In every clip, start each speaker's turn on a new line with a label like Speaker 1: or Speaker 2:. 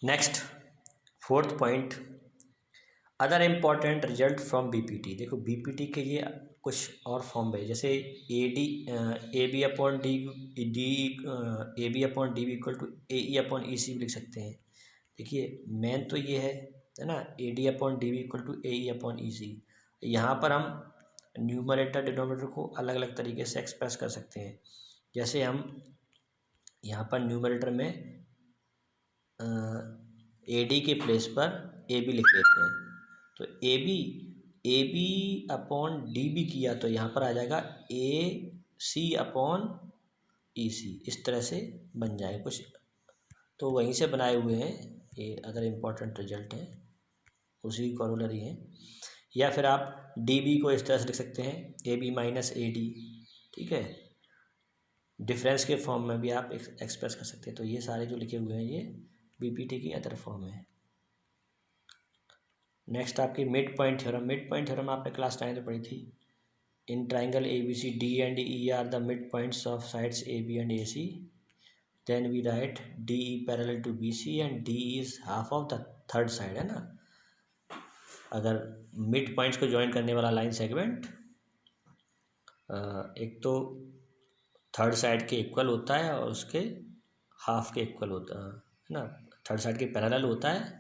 Speaker 1: Next fourth point, other important result from BPT. देखो BPT के ये कुछ और फॉर्म है, जैसे A B upon D D A B upon D B equal to A E upon E C भी लिख सकते हैं। देखिए मेन तो ये है ना, A D upon D B equal to A E upon E C. यहाँ पर हम न्यूमरेटर डिनोमिनेटर को अलग अलग तरीके से एक्सप्रेस कर सकते हैं। जैसे हम यहाँ पर न्यूमरेटर में ए डी के प्लेस पर ए बी लिख लेते हैं, तो A B upon D B किया तो यहाँ पर आ जाएगा ए सी अपॉन ई सी, इस तरह से बन जाएगा कुछ। तो वहीं से बनाए हुए हैं ये अदर इम्पॉर्टेंट रिजल्ट हैं, उसी की कॉरोलरी हैं। या फिर आप डी बी को इस तरह से लिख सकते हैं, A B minus A D, ठीक है, डिफरेंस के फॉर्म में भी आप एक्सप्रेस कर सकते हैं। तो ये सारे जो लिखे हुए हैं ये बीपीटी की अदर फॉर्म है। नेक्स्ट आपकी mid point theorem. Mid point theorem आपने क्लास 9 में पढ़ी थी। In triangle A B C D and E are the mid points of sides A B and A C, then we write D E parallel to B C and D is half of the third side, है ना। अगर mid points को join करने वाला line segment एक तो third side के equal होता है और उसके हाफ के इक्वल होता है ना, थर्ड साइड के पैरेलल होता है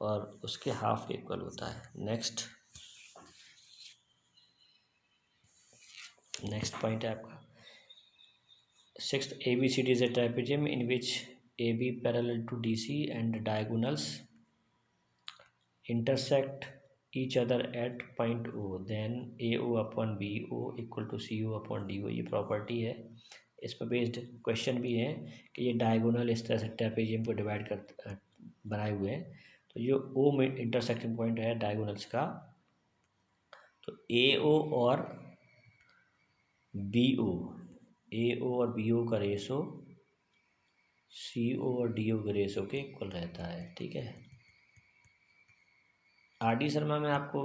Speaker 1: और उसके हाफ के इक्वल होता है। नेक्स्ट पॉइंट है आपका sixth, A B C D is a trapezium in which A B parallel to D C and diagonals intersect each other at point O, then A O upon B O equal to C O upon D O. ये property है, इस पर based question भी है कि ये diagonal इस तरह से ट्रापेजियम को डिवाइड कर बनाए हुए हैं। तो ये ओ में इंटरसेक्टिंग पॉइंट है डायगोनल्स का, तो ए ओ और बी ओ, ए ओ और बी ओ का रेशो सी ओ और डी ओ के रेशो के इक्वल रहता है, ठीक है। आर डी शर्मा में आपको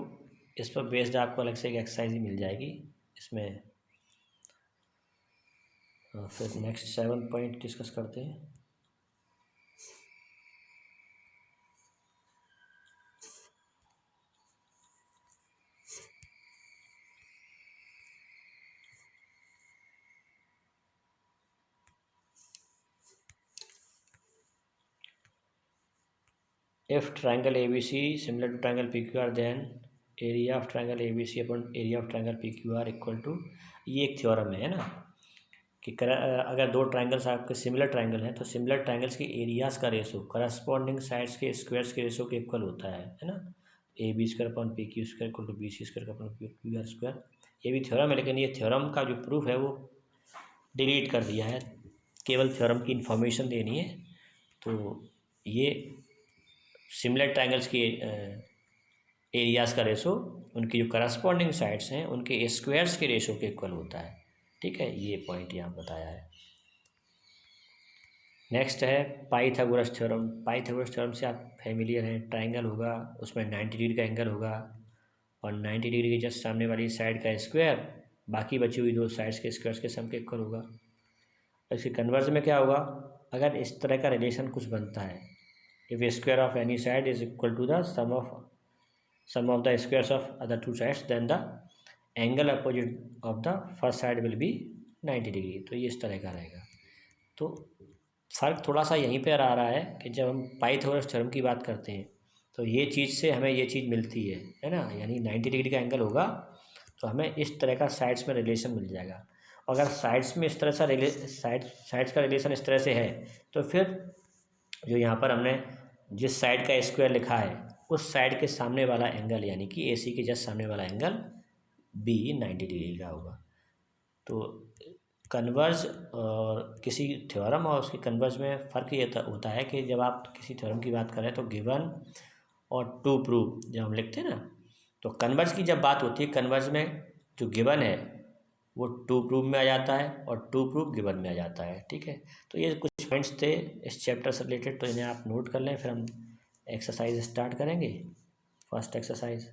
Speaker 1: इस पर बेस्ड आपको अलग से एक एक्सरसाइज ही मिल जाएगी इसमें। फिर नेक्स्ट 7 पॉइंट डिस्कस करते हैं। If triangle ABC similar to triangle PQR, then area of triangle ABC upon area of triangle PQR equal to, ये एक थ्योरम है ना, कि अगर दो ट्राइंगल्स आपके सिमिलर ट्राइंगल हैं तो सिमिलर ट्राइंगल्स के एरियाज़ का रेशो करस्पॉन्डिंग साइड्स के स्क्वायर्स के रेशो के इक्वल होता है ना। A B square upon P Q square equal to B C square upon Q R square. ये भी थ्योरम है, लेकिन ये थ्योरम का जो प्रूफ है वो डिलीट कर दिया है, केवल थ्योरम की इन्फॉर्मेशन देनी है। तो ये सिमिलर ट्राइंगल्स के एरियाज़ का रेशो उनकी जो करस्पॉन्डिंग साइड्स हैं उनके स्क्वायर्स के रेशो के इक्वल होता है, ठीक है। ये पॉइंट यहाँ बताया है। नेक्स्ट है पाइथागोरस थ्योरम। पाइथागोरस थ्योरम से आप फैमिलियर हैं, ट्राइंगल होगा उसमें 90 डिग्री का एंगल होगा और 90 डिग्री के जस्ट सामने वाली साइड का स्क्वायर बाकी बची हुई दो साइड्स के स्क्वायर्स के सम के इक्वल होगा। इसके कन्वर्स में क्या होगा, अगर इस तरह का रिलेशन कुछ बनता है, if a square of any side is equal to the sum of the squares of other two sides, then the angle opposite of the first side will be 90 degree. तो ये इस तरह का रहेगा। तो फ़र्क थोड़ा सा यहीं पर आ रहा है कि जब हम पाइथागोरस थ्योरम की बात करते हैं तो ये चीज़ से हमें ये चीज़ मिलती है ना, यानी 90 डिग्री का एंगल होगा तो हमें इस तरह का साइड्स में रिलेशन मिल जाएगा। अगर साइड्स में इस तरह सा साइड्स का रिलेशन इस तरह से है तो फिर जो यहाँ पर हमने जिस साइड का स्क्वायर लिखा है उस साइड के सामने वाला एंगल यानी कि ए सी के जस्ट सामने वाला एंगल बी 90 डिग्री का होगा। तो कन्वर्ज और किसी थ्योरम और उसके कन्वर्ज में फ़र्क ये होता है कि जब आप किसी थ्योरम की बात करें तो गिवन और टू प्रूव जब हम लिखते हैं ना, तो कन्वर्ज की जब बात होती है, कन्वर्ज में जो गिवन है वो टू प्रूव में आ जाता है और टू प्रूव गिवन में आ जाता है, ठीक है। तो ये कुछ पॉइंट्स थे इस चैप्टर से रिलेटेड, तो इन्हें आप नोट कर लें। फिर हम एक्सरसाइज स्टार्ट करेंगे। First exercise,